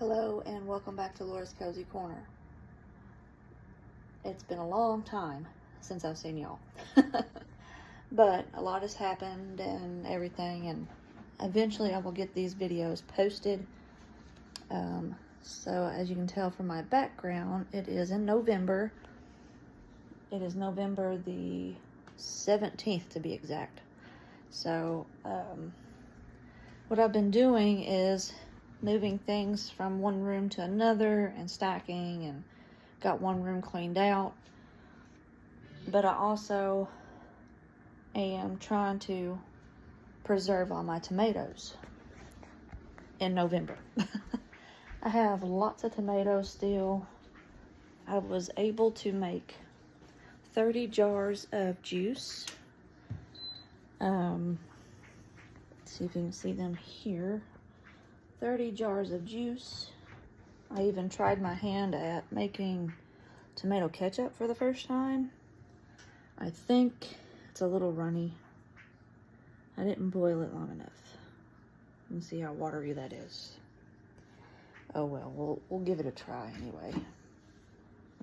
Hello and welcome back to Laura's Cozy Corner. It's been a long time since I've seen y'all. But a lot has happened and everything, and eventually I will get these videos posted. So as you can tell from my background, it is in November. It is November the 17th to be exact. So what I've been doing is moving things from one room to another and stacking, and got one room cleaned out. But I also am trying to preserve all my tomatoes in November. I have lots of tomatoes still. I was able to make 30 jars of juice. Let's see if you can see them here. 30 jars of juice. I even tried my hand at making tomato ketchup for the first time. I think it's a little runny. I didn't boil it long enough. Let me see how watery that is. Oh well, we'll give it a try anyway.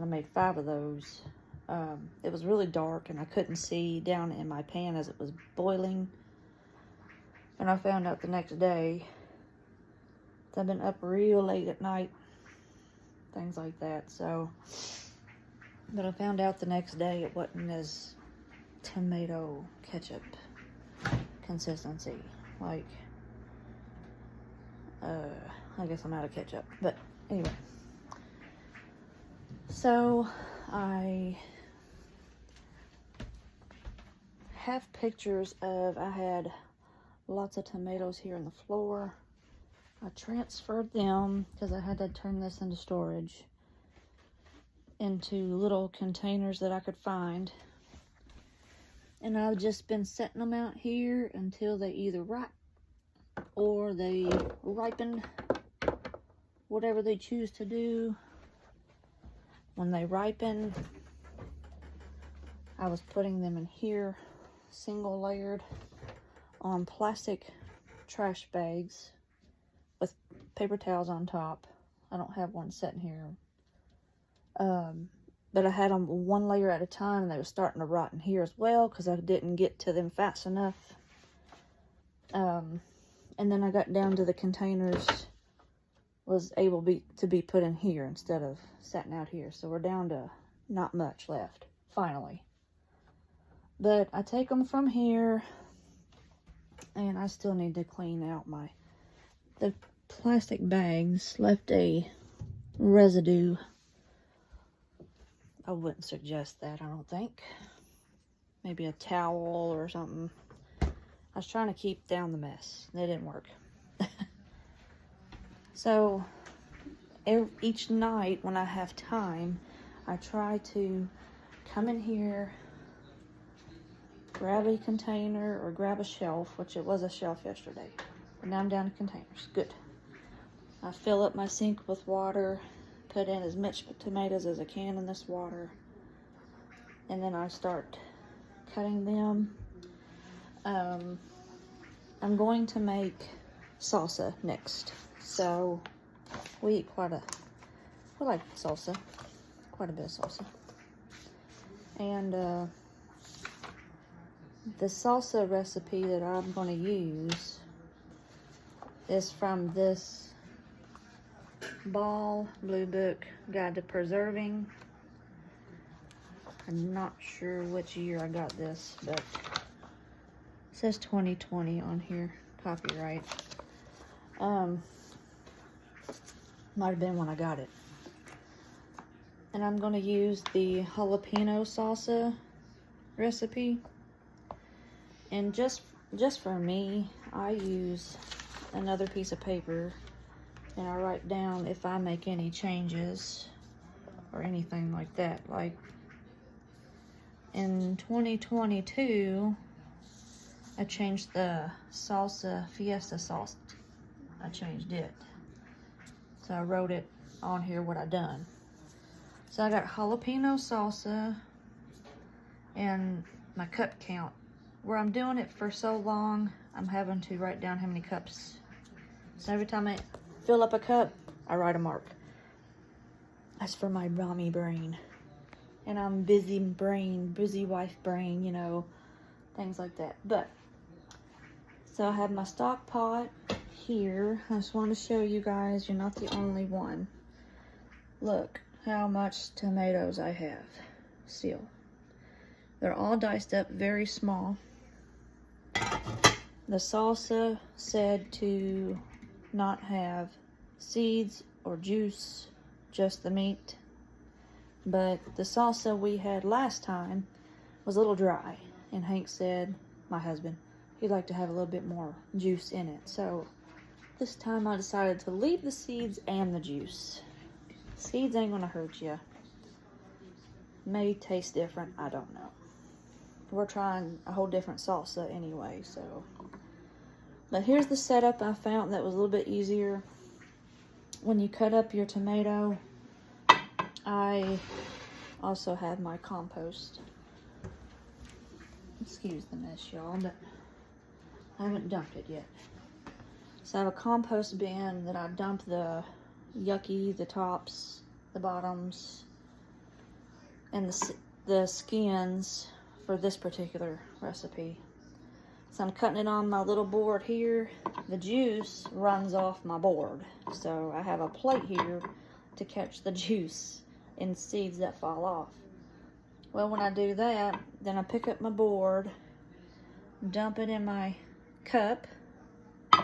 I made 5 of those. It was really dark and I couldn't see down in my pan as it was boiling. And I found out the next day. I've been up real late at night, things like that, so, but I found out the next day it wasn't as tomato ketchup consistency, like, I guess I'm out of ketchup, but anyway, so I have pictures of, I had lots of tomatoes here on the floor. I transferred them, because I had to turn this into storage, into little containers that I could find. And I've just been setting them out here until they either ripe or they ripen, whatever they choose to do. When they ripen, I was putting them in here, single layered, on plastic trash bags with paper towels on top. I don't have one sitting here. But I had them one layer at a time, and they were starting to rot in here as well because I didn't get to them fast enough. And then I got down to the containers, was able to be put in here instead of sitting out here. So we're down to not much left, finally. But I take them from here, and I still need to clean out the plastic bags left a residue. I wouldn't suggest that, I don't think. Maybe a towel or something. I was trying to keep down the mess. It didn't work. So, each night when I have time, I try to come in here, grab a container or grab a shelf, which it was a shelf yesterday. And now I'm down to containers. Good. I fill up my sink with water, put in as much tomatoes as I can in this water, and then I start cutting them. I'm going to make salsa next. So we like salsa, quite a bit of salsa. And the salsa recipe that I'm going to use is from this Ball Blue Book Guide to Preserving. I'm not sure which year I got this, but it says 2020 on here, copyright. Might have been when I got it. And I'm going to use the jalapeno salsa recipe. And just for me, I use another piece of paper and I write down if I make any changes or anything like that. Like in 2022, I changed the salsa fiesta sauce. I changed it. So I wrote it on here what I done. So I got jalapeno salsa and my cup count. Where I'm doing it for so long, I'm having to write down how many cups. So every time I fill up a cup, I write a mark. That's for my mommy brain. And I'm busy brain, busy wife brain, you know, things like that. But, so I have my stock pot here. I just wanted to show you guys, you're not the only one. Look how much tomatoes I have still. They're all diced up very small. The salsa said to not have seeds or juice, just the meat. But the salsa we had last time was a little dry. And Hank said, my husband, he'd like to have a little bit more juice in it. So this time I decided to leave the seeds and the juice. Seeds ain't gonna hurt you. May taste different, I don't know. We're trying a whole different salsa anyway, so. But here's the setup I found that was a little bit easier. When you cut up your tomato, I also have my compost. Excuse the mess, y'all, but I haven't dumped it yet. So I have a compost bin that I dump the yucky, the tops, the bottoms, and the skins for this particular recipe. So I'm cutting it on my little board here. The juice runs off my board. So I have a plate here to catch the juice and seeds that fall off. Well, when I do that, then I pick up my board, dump it in my cup.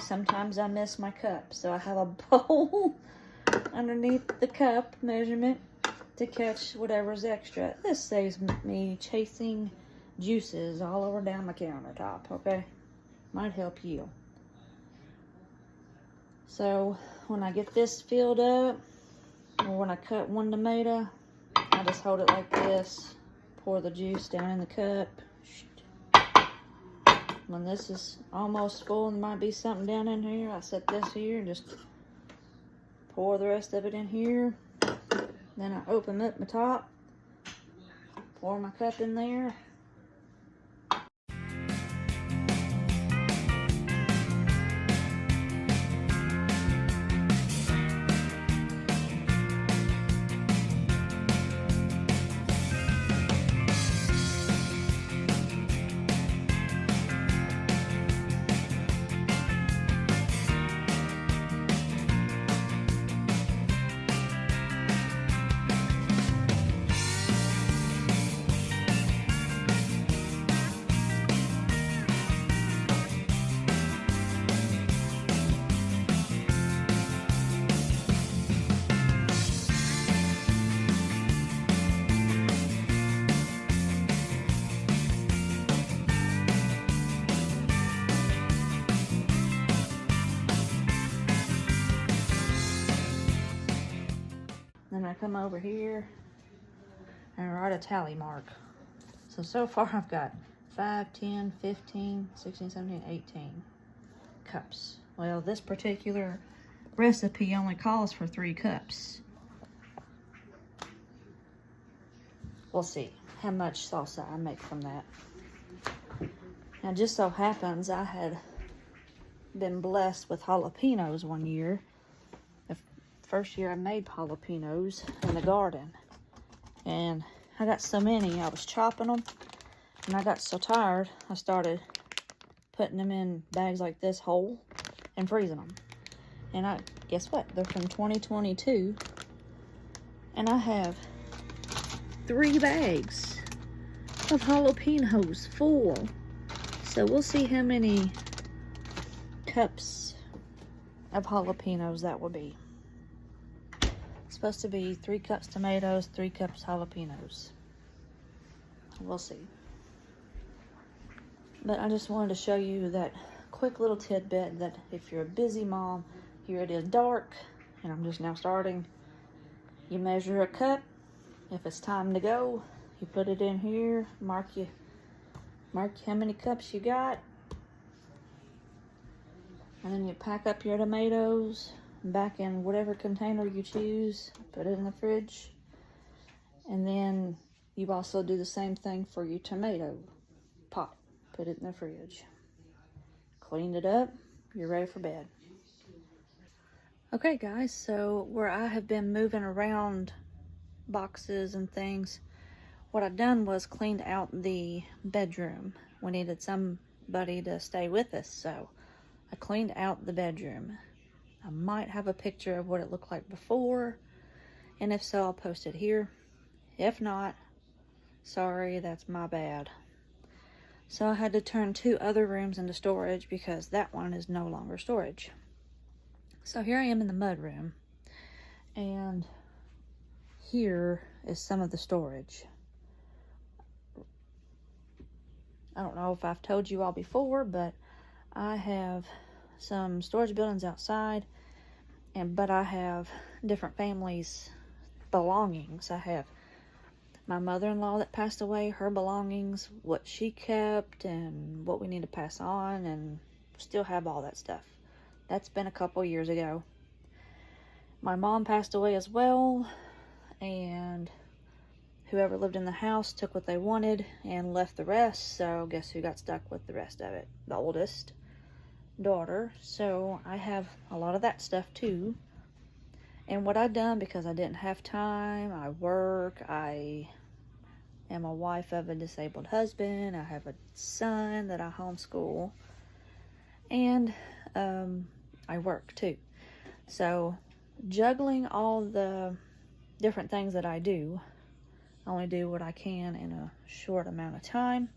Sometimes I miss my cup, so I have a bowl underneath the cup measurement to catch whatever's extra. This saves me chasing juices all over down my countertop, okay? Might help you. So when I get this filled up, or when I cut one tomato, I just hold it like this, pour the juice down in the cup. When this is almost full and there might be something down in here, I set this here and just pour the rest of it in here. Then I open up my top, pour my cup in there. Then I come over here and write a tally mark. So far I've got 5, 10, 15, 16, 17, 18 cups. Well, this particular recipe only calls for 3 cups. We'll see how much salsa I make from that. Now, just so happens I had been blessed with jalapenos one year. The first year I made jalapenos in the garden. And I got so many, I was chopping them. And I got so tired, I started putting them in bags like this whole and freezing them. And guess what? They're from 2022. And I have 3 bags of jalapenos full. So we'll see how many cups of jalapenos that will be. It's supposed to be 3 cups tomatoes, 3 cups jalapenos. We'll see. But I just wanted to show you that quick little tidbit that if you're a busy mom, here it is dark, and I'm just now starting. You measure a cup. If it's time to go, you put it in here, mark how many cups you got, and then you pack up your tomatoes back in whatever container you choose, put it in the fridge, and then you also do the same thing for your tomato pot. Put it in the fridge. Cleaned it up, you're ready for bed. Okay guys, so where I have been moving around boxes and things, what I've done was cleaned out the bedroom. We needed somebody to stay with us, so I cleaned out the bedroom. I might have a picture of what it looked like before, and if so, I'll post it here. If not, sorry, that's my bad. So I had to turn 2 other rooms into storage because that one is no longer storage. So here I am in the mud room, and here is some of the storage. I don't know if I've told you all before, but I have some storage buildings outside, but I have different families' belongings. I have my mother-in-law that passed away, her belongings, what she kept, and what we need to pass on, and still have all that stuff. That's been a couple years ago. My mom passed away as well, and whoever lived in the house took what they wanted and left the rest, so guess who got stuck with the rest of it? The oldest daughter. So I have a lot of that stuff too. And what I've done, because I didn't have time, I work, I am a wife of a disabled husband, I have a son that I homeschool, and I work too. So juggling all the different things that I do, I only do what I can in a short amount of time,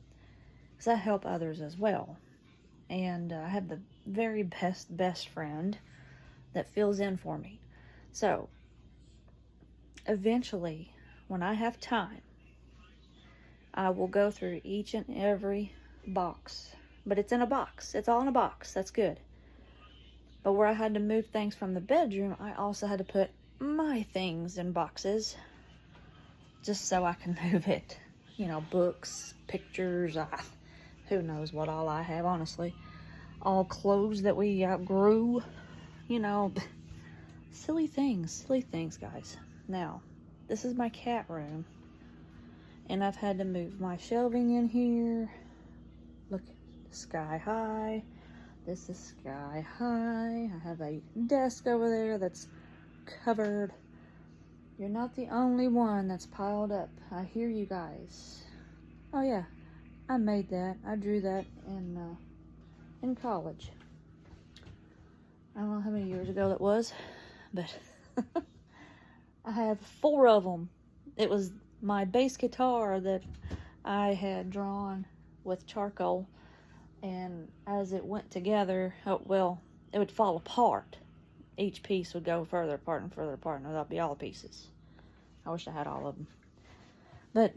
because I help others as well. And I have the very best friend that fills in for me. So eventually, when I have time, I will go through each and every box. But it's in a box. It's all in a box. That's good. But where I had to move things from the bedroom, I also had to put my things in boxes just so I can move it. You know, books, pictures, who knows what all I have, honestly. All clothes that we outgrew, you know, silly things, guys. Now, this is my cat room, and I've had to move my shelving in here. Look, sky high. This is sky high. I have a desk over there that's covered. You're not the only one that's piled up. I hear you guys. Oh yeah, I made that. I drew that in college. I don't know how many years ago that was, but I have 4 of them. It was my bass guitar that I had drawn with charcoal, and as it went together, it would fall apart. Each piece would go further apart and further apart, and that'd be all the pieces. I wish I had all of them. But,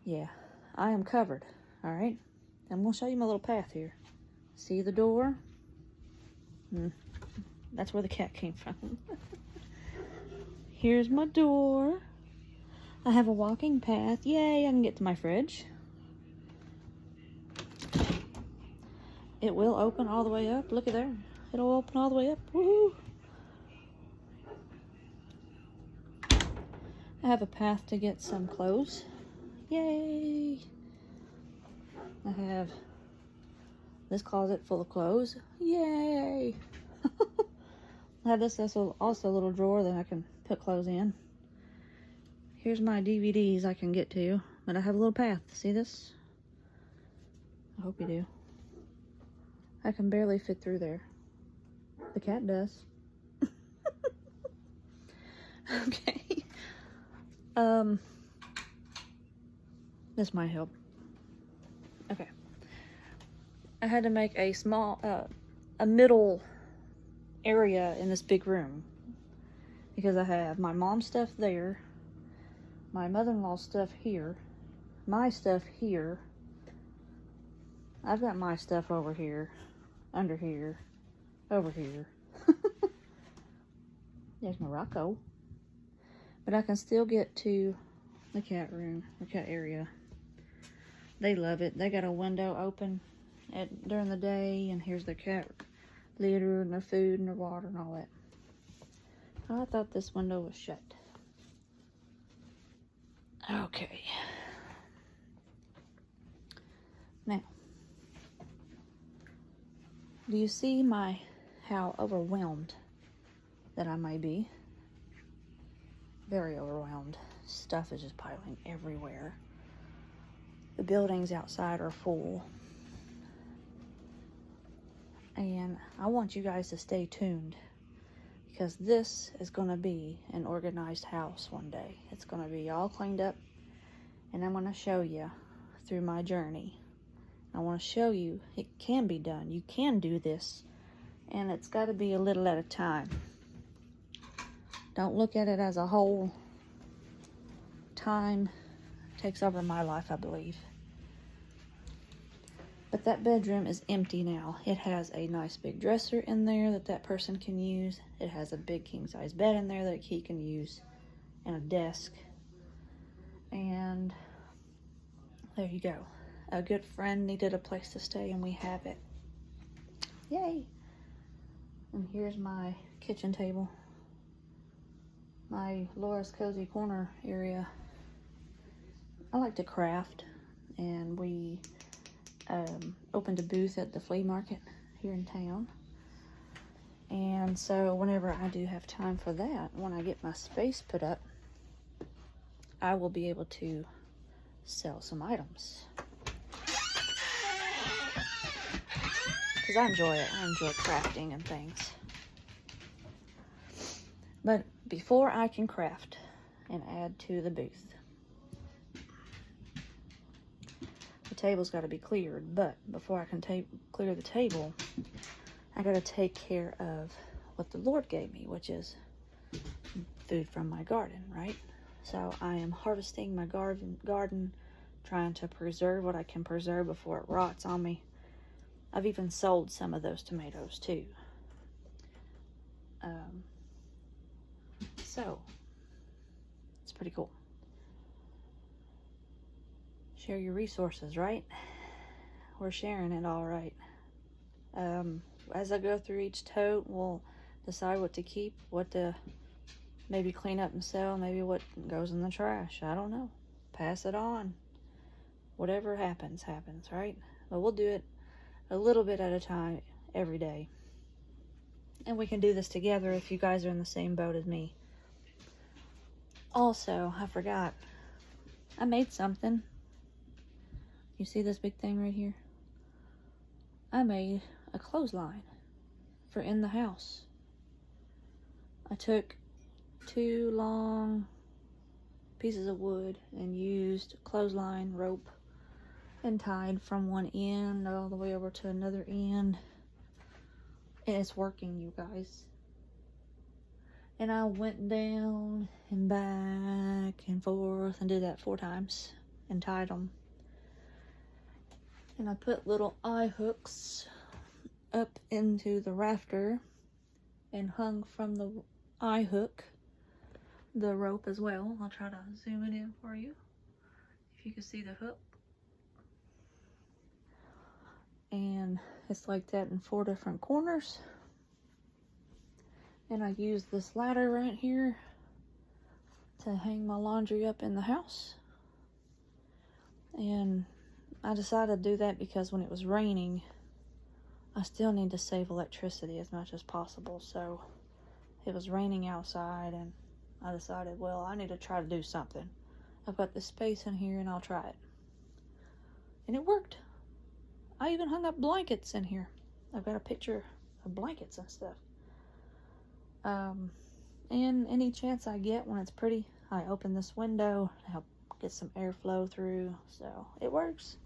yeah, I am covered, alright? I'm going to show you my little path here. See the door? That's where the cat came from. Here's my door. I have a walking path. Yay, I can get to my fridge. It will open all the way up. Look at there. It'll open all the way up. Woohoo! I have a path to get some clothes. Yay! I have this closet full of clothes. Yay! I have this also a little drawer that I can put clothes in. Here's my DVDs I can get to, but I have a little path. See this? I hope you do. I can barely fit through there. The cat does. Okay. This might help. Okay. I had to make a small, a middle area in this big room, because I have my mom's stuff there, my mother-in-law's stuff here, my stuff here. I've got my stuff over here, under here, over here. There's Morocco. But I can still get to the cat room, the cat area. They love it. They got a window open during the day, and here's their cat litter and their food and their water and all that. I thought this window was shut. Okay. Now, do you see how overwhelmed that I may be. Very overwhelmed. Stuff is just piling everywhere. The buildings outside are full. And I want you guys to stay tuned, because this is going to be an organized house one day. It's going to be all cleaned up, and I'm going to show you through my journey. I want to show you it can be done. You can do this, and it's got to be a little at a time. Don't look at it as a whole. Time takes over my life, I believe. But that bedroom is empty now. It has a nice big dresser in there that person can use. It has a big king-size bed in there that he can use, and a desk. And there you go. A good friend needed a place to stay, and we have it. Yay! And here's my kitchen table. My Laura's Cozy Corner area. I like to craft, and we opened a booth at the flea market here in town. And so whenever I do have time for that, when I get my space put up, I will be able to sell some items. Because I enjoy it. I enjoy crafting and things. But before I can craft and add to the booth, the table's got to be cleared. But before I can clear the table, I got to take care of what the Lord gave me, which is food from my garden, right? So I am harvesting my garden, trying to preserve what I can preserve before it rots on me. I've even sold some of those tomatoes too. So it's pretty cool. Share your resources, right? We're sharing it all right. As I go through each tote, we'll decide what to keep, what to maybe clean up and sell, maybe what goes in the trash. I don't know. Pass it on. Whatever happens, happens, right? But we'll do it a little bit at a time every day. And we can do this together if you guys are in the same boat as me. Also, I forgot. I made something. You see this big thing right here? I made a clothesline for in the house. I took 2 long pieces of wood and used clothesline rope and tied from one end all the way over to another end. And it's working, you guys. And I went down and back and forth and did that 4 times and tied them. And I put little eye hooks up into the rafter and hung from the eye hook the rope as well. I'll try to zoom it in for you if you can see the hook. And it's like that in 4 different corners. And I use this ladder right here to hang my laundry up in the house. And I decided to do that because when it was raining, I still need to save electricity as much as possible. So it was raining outside, and I decided, well, I need to try to do something. I've got this space in here, and I'll try it. And it worked. I even hung up blankets in here. I've got a picture of blankets and stuff. And any chance I get when it's pretty, I open this window to help get some airflow through. So it works.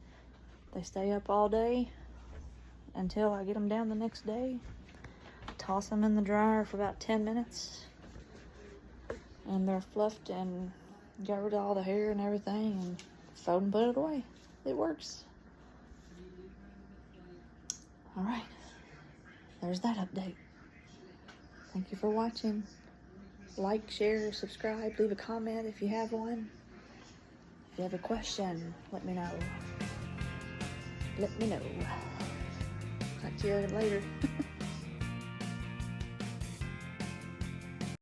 They stay up all day until I get them down the next day. Toss them in the dryer for about 10 minutes. And they're fluffed and got rid of all the hair and everything, and fold and put it away. It works. All right. There's that update. Thank you for watching. Like, share, subscribe, leave a comment if you have one. If you have a question, let me know. Let me know. Talk to you later.